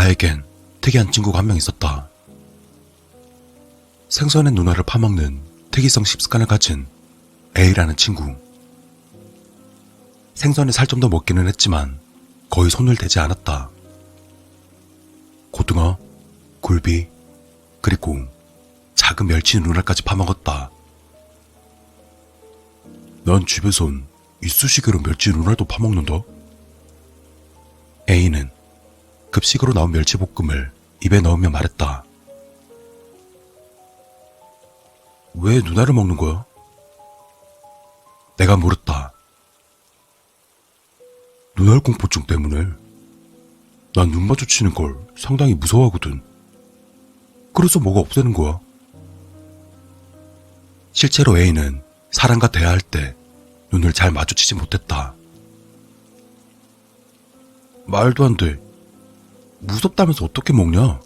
나에겐 특이한 친구가 한 명 있었다. 생선의 누나를 파먹는 특이성 습관을 가진 A라는 친구. 생선에 살 좀 더 먹기는 했지만 거의 손을 대지 않았다. 고등어, 굴비, 그리고 작은 멸치 누나까지 파먹었다. 난 집에선 이쑤시개로 멸치 누나도 파먹는다. A는 급식으로 나온 멸치볶음을 입에 넣으며 말했다. 왜 누나를 먹는 거야? 내가 물었다. 눈알 공포증 때문에. 난 눈 마주치는 걸 상당히 무서워하거든. 그래서 뭐가 없애는 거야. 실제로 A는 사람과 대화할 때 눈을 잘 마주치지 못했다. 말도 안 돼. 무섭다면서 어떻게 먹냐?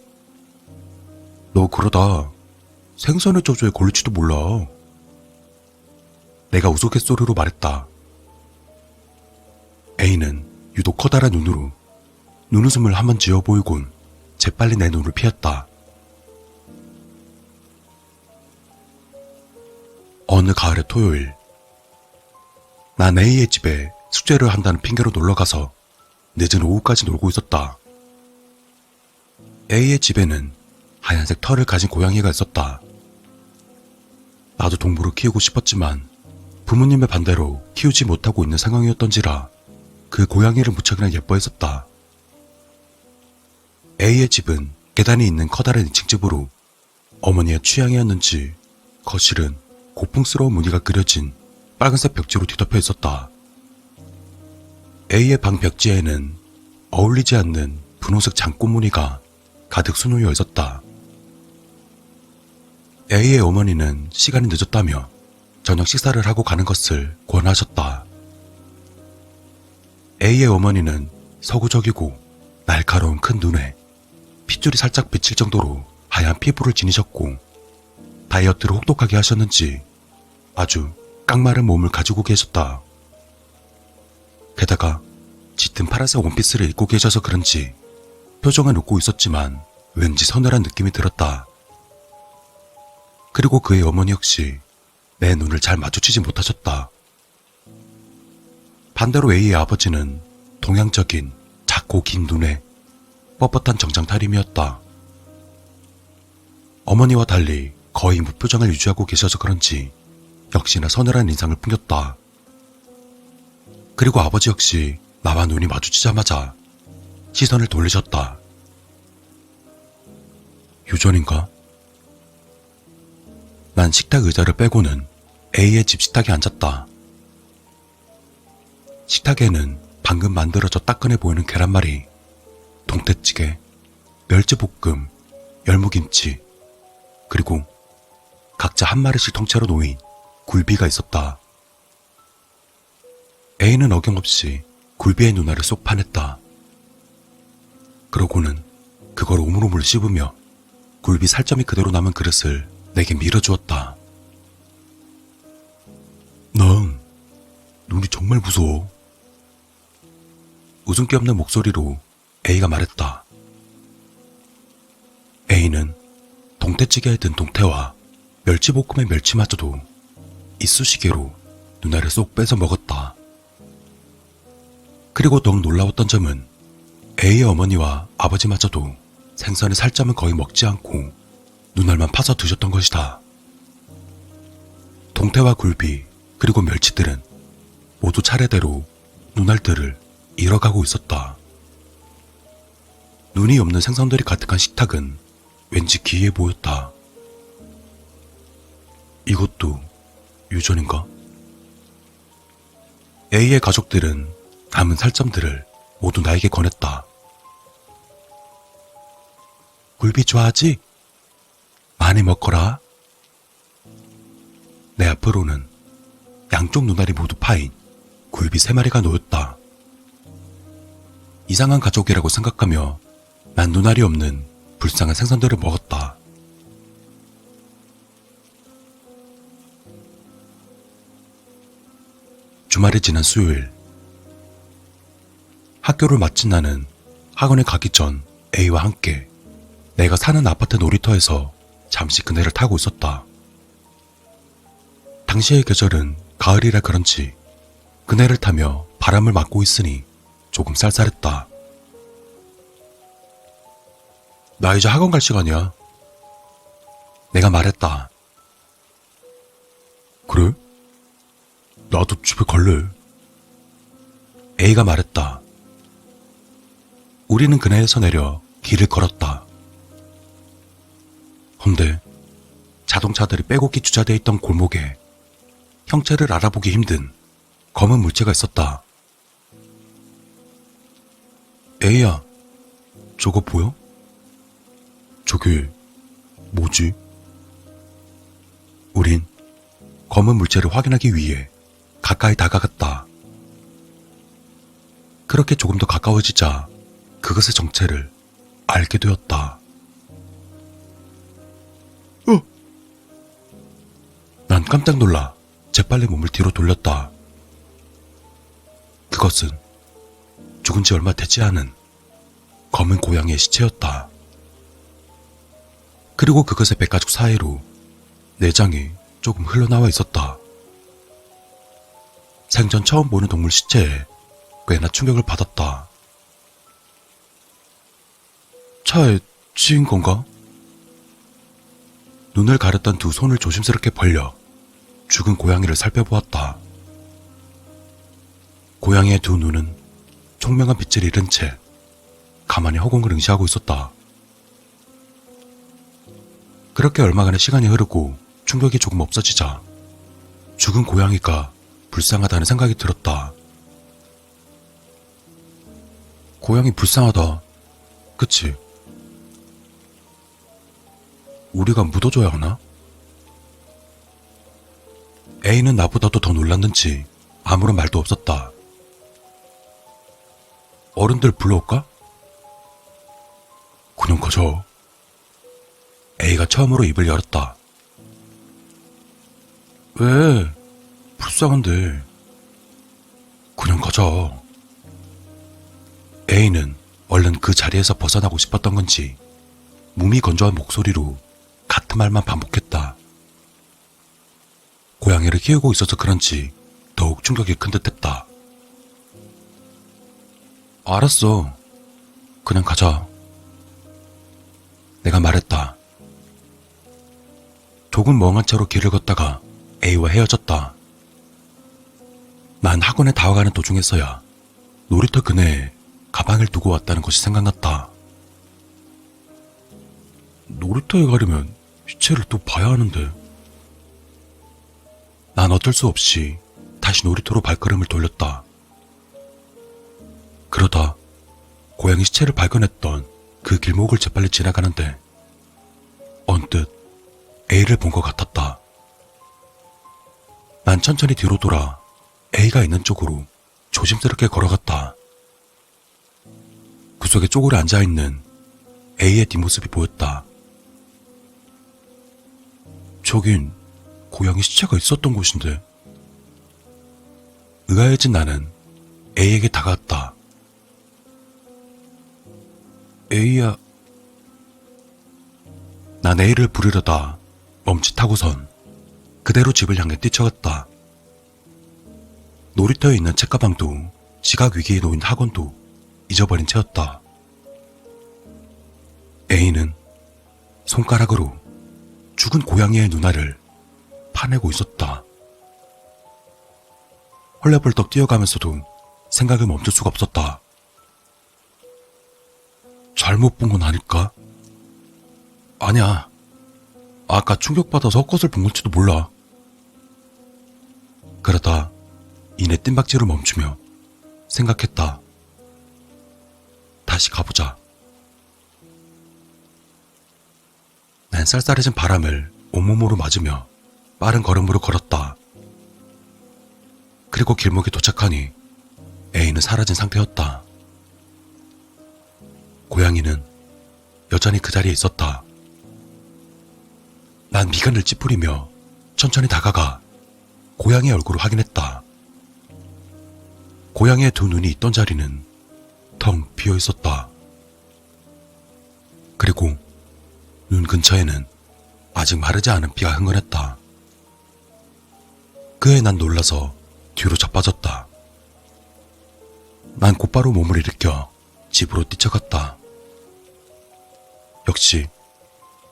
너 그러다 생선의 저주에 걸릴지도 몰라. 내가 우스갯소리로 말했다. A는 유독 커다란 눈으로 눈웃음을 한번 지어 보이곤 재빨리 내 눈을 피했다. 어느 가을의 토요일, 난 A의 집에 숙제를 한다는 핑계로 놀러가서 늦은 오후까지 놀고 있었다. A의 집에는 하얀색 털을 가진 고양이가 있었다. 나도 동물을 키우고 싶었지만 부모님의 반대로 키우지 못하고 있는 상황이었던지라 그 고양이를 무척이나 예뻐했었다. A의 집은 계단이 있는 커다란 2층 집으로 어머니의 취향이었는지 거실은 고풍스러운 무늬가 그려진 빨간색 벽지로 뒤덮여 있었다. A의 방 벽지에는 어울리지 않는 분홍색 장꽃 무늬가 가득 수놓여 있었다. A의 어머니는 시간이 늦었다며 저녁 식사를 하고 가는 것을 권하셨다. A의 어머니는 서구적이고 날카로운 큰 눈에 핏줄이 살짝 비칠 정도로 하얀 피부를 지니셨고 다이어트를 혹독하게 하셨는지 아주 깡마른 몸을 가지고 계셨다. 게다가 짙은 파란색 원피스를 입고 계셔서 그런지 표정은 웃고 있었지만 왠지 서늘한 느낌이 들었다. 그리고 그의 어머니 역시 내 눈을 잘 마주치지 못하셨다. 반대로 A의 아버지는 동양적인 작고 긴 눈에 뻣뻣한 정장타림이었다. 어머니와 달리 거의 무표정을 유지하고 계셔서 그런지 역시나 서늘한 인상을 풍겼다. 그리고 아버지 역시 나와 눈이 마주치자마자 시선을 돌리셨다. 유전인가? 난 식탁 의자를 빼고는 A의 집 식탁에 앉았다. 식탁에는 방금 만들어져 따끈해 보이는 계란말이, 동태찌개, 멸치볶음, 열무김치, 그리고 각자 한 마리씩 통째로 놓인 굴비가 있었다. A는 어김없이 굴비의 누나를 쏙 파냈다. 그러고는 그걸 오물오물 씹으며 굴비 살점이 그대로 남은 그릇을 내게 밀어주었다. 난 눈이 정말 무서워. 웃음기 없는 목소리로 A가 말했다. A는 동태찌개에 든 동태와 멸치볶음의 멸치마저도 이쑤시개로 누나를 쏙 빼서 먹었다. 그리고 더욱 놀라웠던 점은 A의 어머니와 아버지마저도 생선의 살점은 거의 먹지 않고 눈알만 파서 드셨던 것이다. 동태와 굴비 그리고 멸치들은 모두 차례대로 눈알들을 잃어가고 있었다. 눈이 없는 생선들이 가득한 식탁은 왠지 기이해 보였다. 이것도 유전인가? A의 가족들은 남은 살점들을 모두 나에게 권했다. 굴비 좋아하지? 많이 먹거라. 내 앞으로는 양쪽 눈알이 모두 파인 굴비 3마리가 놓였다. 이상한 가족이라고 생각하며 난 눈알이 없는 불쌍한 생선들을 먹었다. 주말이 지난 수요일, 학교를 마친 나는 학원에 가기 전 A와 함께 내가 사는 아파트 놀이터에서 잠시 그네를 타고 있었다. 당시의 계절은 가을이라 그런지 그네를 타며 바람을 맞고 있으니 조금 쌀쌀했다. 나 이제 학원 갈 시간이야. 내가 말했다. 그래? 나도 집에 갈래. A가 말했다. 우리는 그네에서 내려 길을 걸었다. 헌데 자동차들이 빼곡히 주차되어 있던 골목에 형체를 알아보기 힘든 검은 물체가 있었다. A야, 저거 보여? 저게 뭐지? 우린 검은 물체를 확인하기 위해 가까이 다가갔다. 그렇게 조금 더 가까워지자 그것의 정체를 알게 되었다. 난 깜짝 놀라 재빨리 몸을 뒤로 돌렸다. 그것은 죽은 지 얼마 되지 않은 검은 고양이의 시체였다. 그리고 그것의 백가죽 사이로 내장이 조금 흘러나와 있었다. 생전 처음 보는 동물 시체에 꽤나 충격을 받았다. 차에 치인 건가? 눈을 가렸던 두 손을 조심스럽게 벌려 죽은 고양이를 살펴보았다. 고양이의 두 눈은 총명한 빛을 잃은 채 가만히 허공을 응시하고 있었다. 그렇게 얼마간의 시간이 흐르고 충격이 조금 없어지자 죽은 고양이가 불쌍하다는 생각이 들었다. 고양이 불쌍하다. 그치? 우리가 묻어줘야 하나? A는 나보다도 더 놀랐는지 아무런 말도 없었다. 어른들 불러올까? 그냥 가자. A가 처음으로 입을 열었다. 왜? 불쌍한데. 그냥 가자. A는 얼른 그 자리에서 벗어나고 싶었던 건지 몸이 건조한 목소리로 같은 말만 반복했다. 고양이를 키우고 있어서 그런지 더욱 충격이 큰 듯했다. 알았어. 그냥 가자. 내가 말했다. 조금 멍한 채로 길을 걷다가 A와 헤어졌다. 난 학원에 다와가는 도중에서야 놀이터 그네에 가방을 두고 왔다는 것이 생각났다. 놀이터에 가려면 시체를 또 봐야 하는데. 난 어쩔 수 없이 다시 놀이터로 발걸음을 돌렸다. 그러다 고양이 시체를 발견했던 그 길목을 재빨리 지나가는데 언뜻 A를 본 것 같았다. 난 천천히 뒤로 돌아 A가 있는 쪽으로 조심스럽게 걸어갔다. 구석에 쪼그려 앉아있는 A의 뒷모습이 보였다. 저긴 고양이 시체가 있었던 곳인데. 의아해진 나는 A에게 다가갔다. A야. 난 A를 부르려다 멈칫하고선 그대로 집을 향해 뛰쳐갔다. 놀이터에 있는 책가방도 지각 위기에 놓인 학원도 잊어버린 채였다. A는 손가락으로 죽은 고양이의 눈알을 파내고 있었다. 헐레벌떡 뛰어가면서도 생각을 멈출 수가 없었다. 잘못 본 건 아닐까? 아니야. 아까 충격받아서 헛것을 본 건지도 몰라. 그러다 이내 뜀박질을 멈추며 생각했다. 다시 가보자. 난 쌀쌀해진 바람을 온몸으로 맞으며 빠른 걸음으로 걸었다. 그리고 길목에 도착하니 A는 사라진 상태였다. 고양이는 여전히 그 자리에 있었다. 난 미간을 찌푸리며 천천히 다가가 고양이의 얼굴을 확인했다. 고양이의 두 눈이 있던 자리는 텅 비어 있었다. 그리고 눈 근처에는 아직 마르지 않은 피가 흥건했다. 그에 난 놀라서 뒤로 자빠졌다. 난 곧바로 몸을 일으켜 집으로 뛰쳐갔다. 역시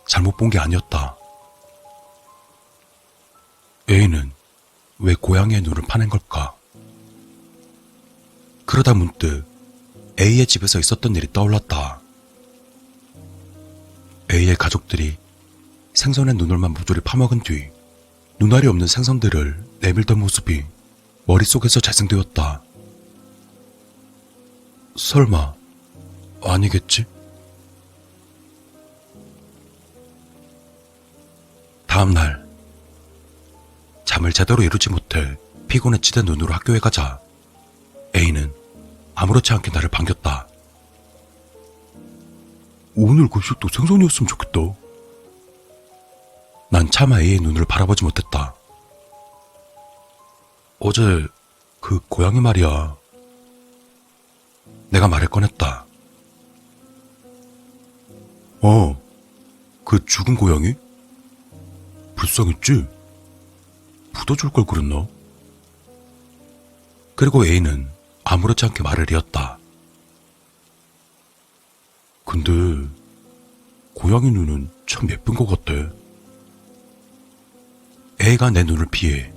잘못 본 게 아니었다. A는 왜 고양이의 눈을 파낸 걸까? 그러다 문득 A의 집에서 있었던 일이 떠올랐다. A의 가족들이 생선의 눈을만 모조리 파먹은 뒤 눈알이 없는 생선들을 내밀던 모습이 머릿속에서 재생되었다. 설마 아니겠지? 다음 날 잠을 제대로 이루지 못해 피곤에 치댄 눈으로 학교에 가자 A는 아무렇지 않게 나를 반겼다. 오늘 급식도 생선이었으면 좋겠다. 난 차마 A의 눈을 바라보지 못했다. 어제 그 고양이 말이야. 내가 말을 꺼냈다. 그 죽은 고양이? 불쌍했지? 묻어줄 걸 그랬나? 그리고 A는 아무렇지 않게 말을 이었다. 근데 고양이 눈은 참 예쁜 것 같대. A가 내 눈을 피해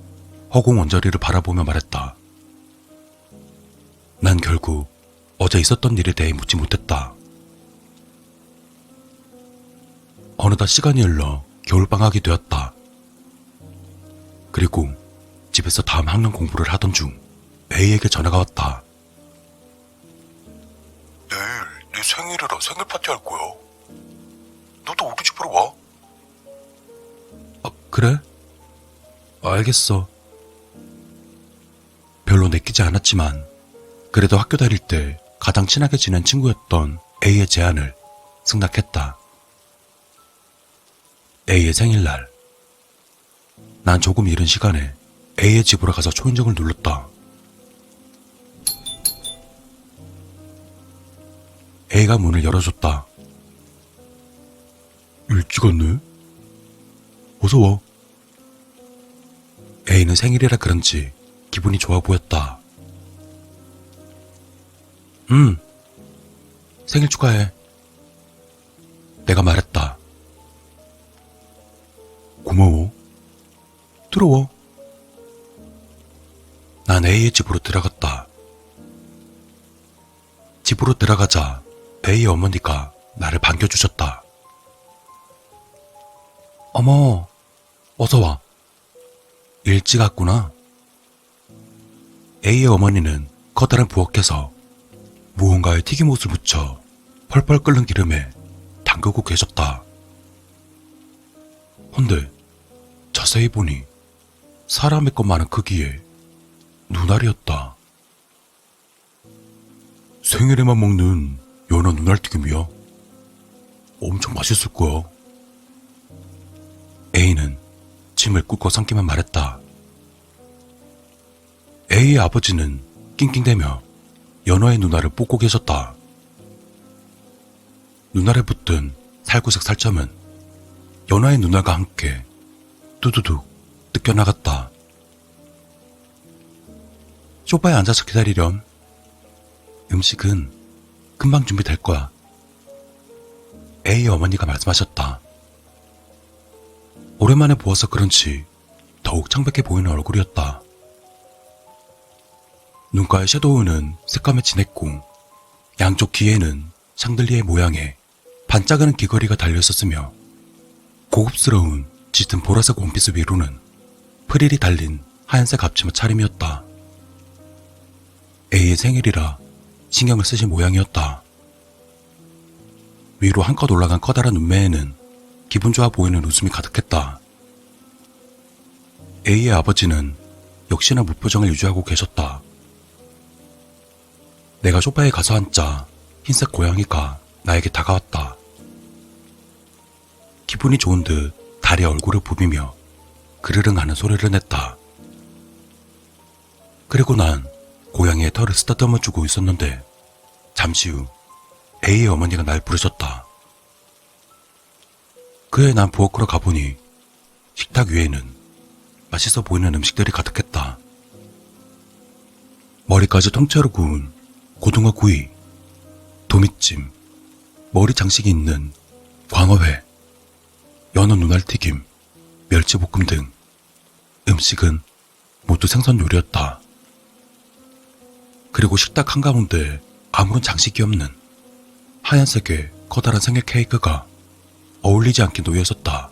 허공 원자리를 바라보며 말했다. 난 결국 어제 있었던 일에 대해 묻지 못했다. 어느덧 시간이 흘러 겨울방학이 되었다. 그리고 집에서 다음 학년 공부를 하던 중 A에게 전화가 왔다. 내일 네 생일이라 생일 파티 할 거야. 너도 우리 집으로 와. 그래? 알겠어. 별로 내키지 않았지만 그래도 학교 다닐 때 가장 친하게 지낸 친구였던 A의 제안을 승낙했다. A의 생일날 난 조금 이른 시간에 A의 집으로 가서 초인종을 눌렀다. A가 문을 열어줬다. 일찍 왔네? 어서 와. A는 생일이라 그런지 기분이 좋아 보였다. 생일 축하해. 내가 말했다. 고마워. 들어와. 난 A의 집으로 들어갔다. 집으로 들어가자 A의 어머니가 나를 반겨주셨다. 어머, 어서 와. 일찍 왔구나. A의 어머니는 커다란 부엌에서 무언가에 튀김옷을 묻혀 펄펄 끓는 기름에 담그고 계셨다. 헌데 자세히 보니 사람의 것만한 크기의 눈알이었다. 생일에만 먹는 연어 눈알튀김이야. 엄청 맛있을 거야. A는 침을 꾹꾹 삼키며 말했다. A의 아버지는 낑낑대며 연어의 눈알을 뽑고 계셨다. 눈알에 붙은 살구색 살점은 연어의 눈알과 함께 뚜두둑 뜯겨나갔다. 소파에 앉아서 기다리렴. 음식은 금방 준비될 거야. A의 어머니가 말씀하셨다. 오랜만에 보아서 그런지 더욱 창백해 보이는 얼굴이었다. 눈가의 섀도우는 새까매 진했고 양쪽 귀에는 샹들리에 모양의 반짝이는 귀걸이가 달려있었으며 고급스러운 짙은 보라색 원피스 위로는 프릴이 달린 하얀색 앞치마 차림이었다. A의 생일이라 신경을 쓰신 모양이었다. 위로 한껏 올라간 커다란 눈매에는 기분 좋아 보이는 웃음이 가득했다. A의 아버지는 역시나 무표정을 유지하고 계셨다. 내가 소파에 가서 앉자 흰색 고양이가 나에게 다가왔다. 기분이 좋은 듯 다리에 얼굴을 부비며 그르릉 하는 소리를 냈다. 그리고 난 고양이의 털을 쓰다듬어 주고 있었는데 잠시 후 A의 어머니가 날 부르셨다. 그해 난 부엌으로 가보니 식탁 위에는 맛있어 보이는 음식들이 가득했다. 머리까지 통째로 구운 고등어 구이, 도미찜, 머리 장식이 있는 광어회, 연어 눈알튀김, 멸치볶음 등 음식은 모두 생선 요리였다. 그리고 식탁 한가운데 아무런 장식이 없는 하얀색의 커다란 생일 케이크가 어울리지 않게 놓여 있었다.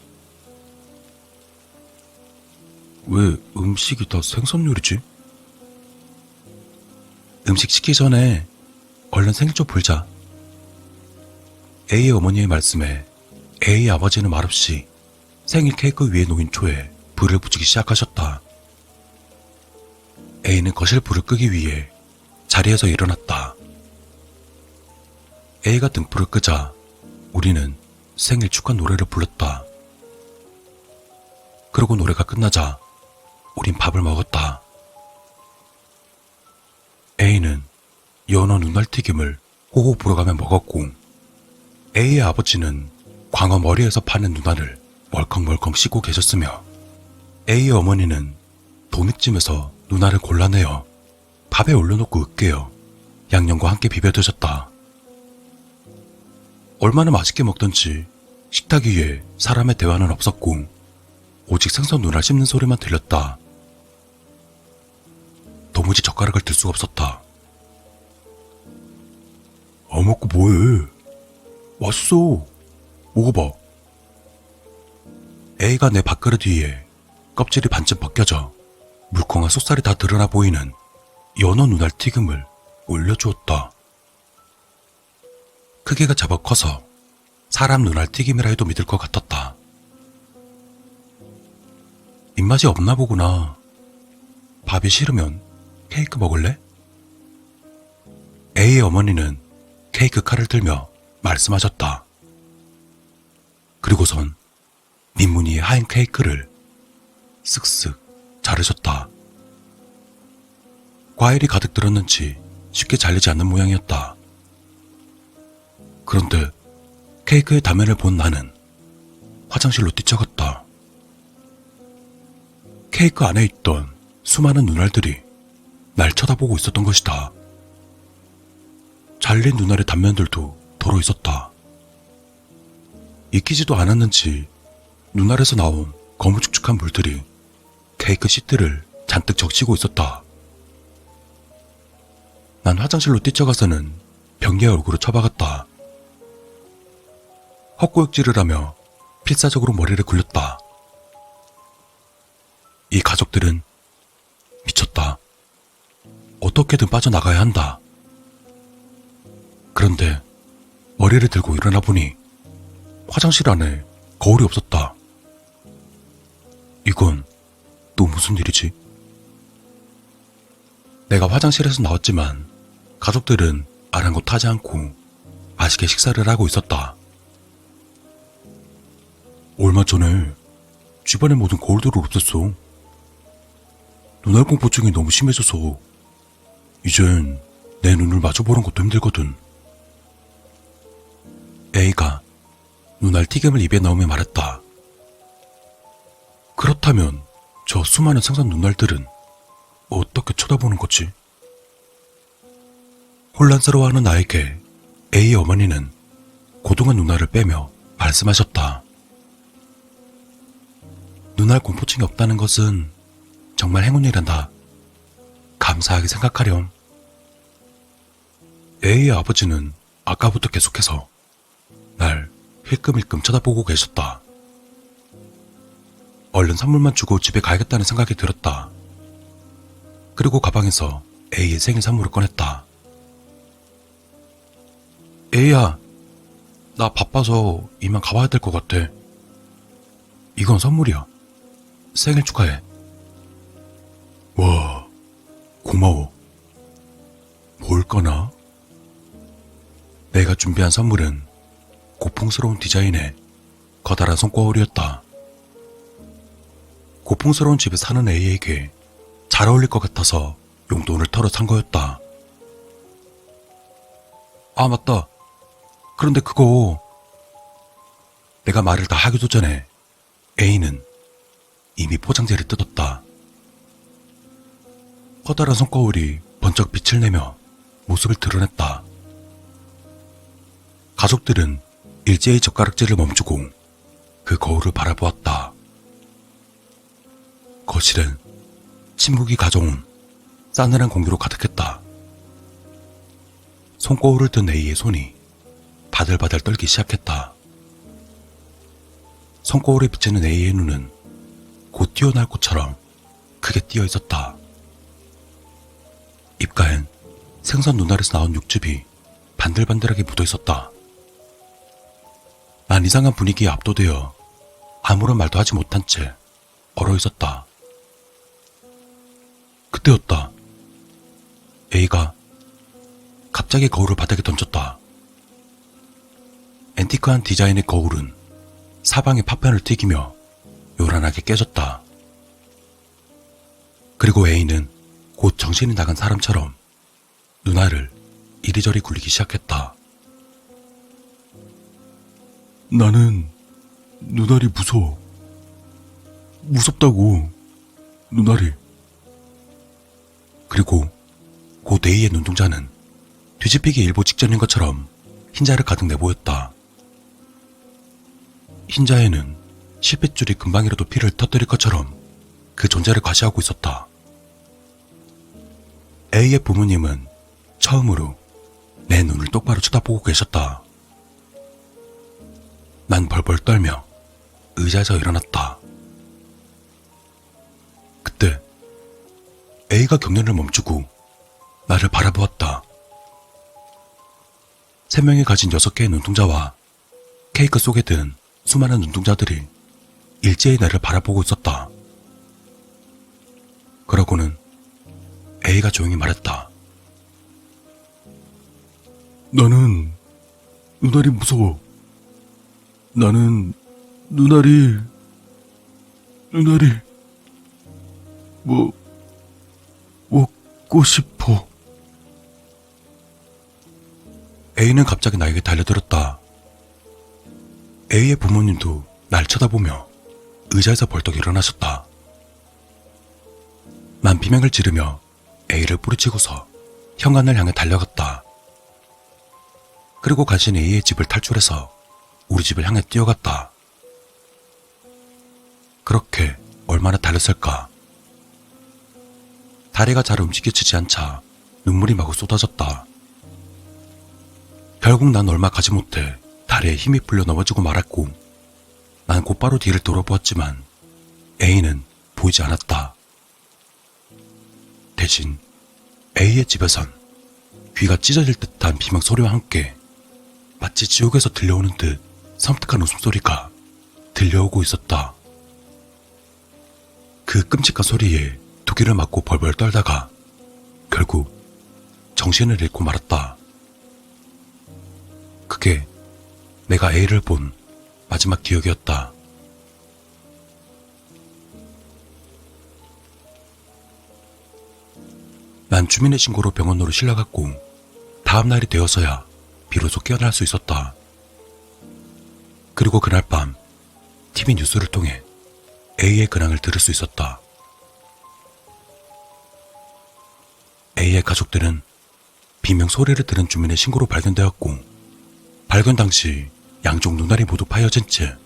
왜 음식이 다 생선 요리지? 음식 시키기 전에 얼른 생일 좀 불자. A의 어머니의 말씀에 A의 아버지는 말없이 생일 케이크 위에 놓인 초에 불을 붙이기 시작하셨다. A는 거실 불을 끄기 위해 자리에서 일어났다. A가 등불을 끄자 우리는 생일 축하 노래를 불렀다. 그리고 노래가 끝나자 우린 밥을 먹었다. A는 연어 눈알튀김을 호호 불어가며 먹었고 A의 아버지는 광어 머리에서 파는 눈알을 멀컹멀컹 씹고 계셨으며 A의 어머니는 도미찜에서 눈알을 골라내어 밥에 올려놓고 으깨어 양념과 함께 비벼 드셨다. 얼마나 맛있게 먹던지 식탁 위에 사람의 대화는 없었고 오직 생선 눈알 씹는 소리만 들렸다. 도무지 젓가락을 들 수가 없었다. 안 먹고 뭐해? 맛있어. 먹어봐. A가 내 밥그릇 위에 껍질이 반쯤 벗겨져 물컹한 속살이 다 드러나 보이는 연어 눈알 튀김을 올려주었다. 크기가 제법 커서 사람 눈알 튀김이라 해도 믿을 것 같았다. 입맛이 없나 보구나. 밥이 싫으면 케이크 먹을래? A의 어머니는 케이크 칼을 들며 말씀하셨다. 그리고선 민무늬의 하얀 케이크를 쓱쓱 자르셨다. 과일이 가득 들었는지 쉽게 잘리지 않는 모양이었다. 그런데 케이크의 단면을 본 나는 화장실로 뛰쳐갔다. 케이크 안에 있던 수많은 눈알들이 날 쳐다보고 있었던 것이다. 잘린 눈알의 단면들도 도로 있었다. 익히지도 않았는지 눈알에서 나온 거무축축한 물들이 케이크 시트를 잔뜩 적시고 있었다. 난 화장실로 뛰쳐가서는 변기의 얼굴을 쳐박았다. 헛구역질을 하며 필사적으로 머리를 굴렸다. 이 가족들은 미쳤다. 어떻게든 빠져나가야 한다. 그런데 머리를 들고 일어나 보니 화장실 안에 거울이 없었다. 이건 또 무슨 일이지? 내가 화장실에서 나왔지만 가족들은 아랑곳하지 않고 맛있게 식사를 하고 있었다. 얼마 전에 집안의 모든 거울들을 없앴어. 눈알 공포증이 너무 심해져서 이젠 내 눈을 마주보는 것도 힘들거든. A가 눈알 튀김을 입에 넣으며 말했다. 그렇다면 저 수많은 생선 눈알들은 어떻게 쳐다보는 거지? 혼란스러워하는 나에게 A의 어머니는 고등어 눈알을 빼며 말씀하셨다. 눈알 공포증이 없다는 것은 정말 행운이란다. 감사하게 생각하렴. A의 아버지는 아까부터 계속해서 날 힐끔힐끔 쳐다보고 계셨다. 얼른 선물만 주고 집에 가야겠다는 생각이 들었다. 그리고 가방에서 A의 생일 선물을 꺼냈다. A야, 나 바빠서 이만 가봐야 될 것 같아. 이건 선물이야. 생일 축하해. 와, 고마워. 뭘까나? 내가 준비한 선물은 고풍스러운 디자인의 커다란 손거울이었다. 고풍스러운 집에 사는 A에게 잘 어울릴 것 같아서 용돈을 털어 산 거였다. 아, 맞다. 그런데 그거 내가 말을 다 하기도 전에 A는 이미 포장지를 뜯었다. 커다란 손거울이 번쩍 빛을 내며 모습을 드러냈다. 가족들은 일제히 젓가락질을 멈추고 그 거울을 바라보았다. 거실은 침묵이 가져온 싸늘한 공기로 가득했다. 손거울을 든 A의 손이 바들바들 떨기 시작했다. 손거울에 비치는 A의 눈은 곧 튀어나올 것처럼 크게 띄어 있었다. 입가엔 생선 눈알에서 나온 육즙이 반들반들하게 묻어 있었다. 난 이상한 분위기에 압도되어 아무런 말도 하지 못한 채 얼어 있었다. 그때였다. A가 갑자기 거울을 바닥에 던졌다. 앤티크한 디자인의 거울은 사방에 파편을 튀기며 요란하게 깨졌다. 그리고 A는 곧 정신이 나간 사람처럼 눈알을 이리저리 굴리기 시작했다. 나는 눈알이 무서워. 무섭다고, 눈알이. 그리고 곧 A의 눈동자는 뒤집히기 일보 직전인 것처럼 흰자를 가득 내보였다. 흰자에는 실핏줄이 금방이라도 피를 터뜨릴 것처럼 그 존재를 과시하고 있었다. A의 부모님은 처음으로 내 눈을 똑바로 쳐다보고 계셨다. 난 벌벌 떨며 의자에서 일어났다. 그때 A가 경련을 멈추고 나를 바라보았다. 3명이 가진 6개의 눈동자와 케이크 속에 든 수많은 눈동자들이 일제히 나를 바라보고 있었다. 그러고는 A가 조용히 말했다. 나는 눈알이 무서워. 나는 눈알이 먹고 싶어. A는 갑자기 나에게 달려들었다. A의 부모님도 날 쳐다보며 의자에서 벌떡 일어나셨다. 난 비명을 지르며 A를 뿌리치고서 현관을 향해 달려갔다. 그리고 간신히 A의 집을 탈출해서 우리 집을 향해 뛰어갔다. 그렇게 얼마나 달렸을까? 다리가 잘 움직여지지 않자 눈물이 마구 쏟아졌다. 결국 난 얼마 가지 못해 다리에 힘이 풀려 넘어지고 말았고, 난 곧바로 뒤를 돌아보았지만 A는 보이지 않았다. 대신 A의 집에선 귀가 찢어질 듯한 비명 소리와 함께 마치 지옥에서 들려오는 듯 섬뜩한 웃음소리가 들려오고 있었다. 그 끔찍한 소리에 두 귀를 막고 벌벌 떨다가 결국 정신을 잃고 말았다. 그게 내가 A를 본 마지막 기억이었다. 난 주민의 신고로 병원으로 실려갔고 다음 날이 되어서야 비로소 깨어날 수 있었다. 그리고 그날 밤 TV 뉴스를 통해 A의 근황을 들을 수 있었다. A의 가족들은 비명 소리를 들은 주민의 신고로 발견되었고, 발견 당시 양쪽 눈알이 모두 파여진 채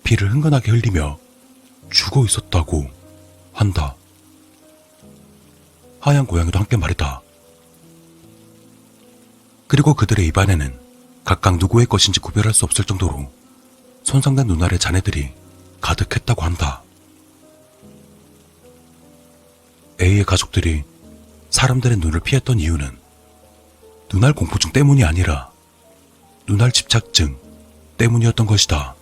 피를 흥건하게 흘리며 죽어 있었다고 한다. 하얀 고양이도 함께 말이다. 그리고 그들의 입안에는 각각 누구의 것인지 구별할 수 없을 정도로 손상된 눈알의 잔해들이 가득했다고 한다. A의 가족들이 사람들의 눈을 피했던 이유는 눈알 공포증 때문이 아니라 눈알 집착증 때문이었던 것이다.